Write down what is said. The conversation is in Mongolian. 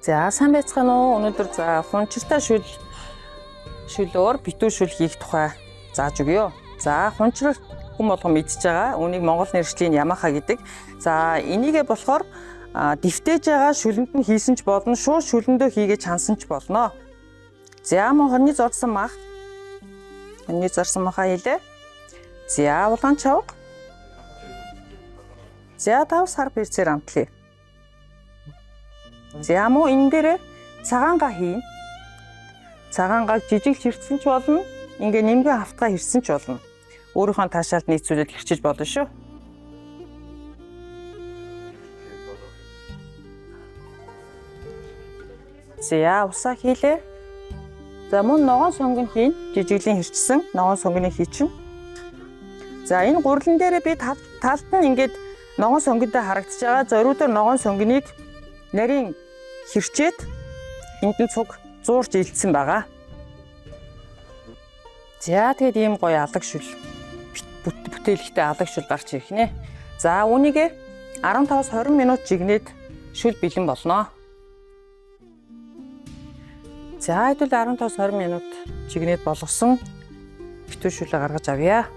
За сайн байцгаана уу? Өнөөдөр за хунчиртай шүлөөр битүү шүл хийх тухай зааж өгье. За хунчрал хүн болгон мэдж байгаа. Үүнийг монгол нэршлийн Ямаха гэдэг. За энийгээ болохоор дэвтэж байгаа шүлэнд нь хийсэн ч болно, шууд шүлэндөө хийгээд чансан ч болно. За хоньны зорсон мах. Хоньны зорсон махаа хийлээ. За улаан чавга. За 5 сар перцээр амтлаа. За муу энэ дээр цагаангаа хийн. Цагаангааг жижиг хэрцсэн ч болно. Ингээ нэмгэн хавтгаа хэрсэн ч болно. Өөрийнхөө таашаалд нийцүүлээд хэрчиж болно шүү. За усаа хийлээ. За мөн ногоон сонгон хийн. Жижиглийн хэрчсэн ногоон сонгоныг хийчин. За энэ гурлан дээр би талд нь ингээд ногоон сонгонтой харагдаж байгаа. Зориудаар ногоон сонгоныг нарийн хэрчээд энд нь цуг зуурж илтсэн байгаа. За тэгэд ийм гоё алаг шүл бүтээлэгтэй алаг шүл гарч ирэх нэ. За үүнийг 15-20 минут жигнээд шүл бэлэн болно. За хэдүүл 15-20 минут жигнээд болгосон битүү шүлээ гаргаж авъя.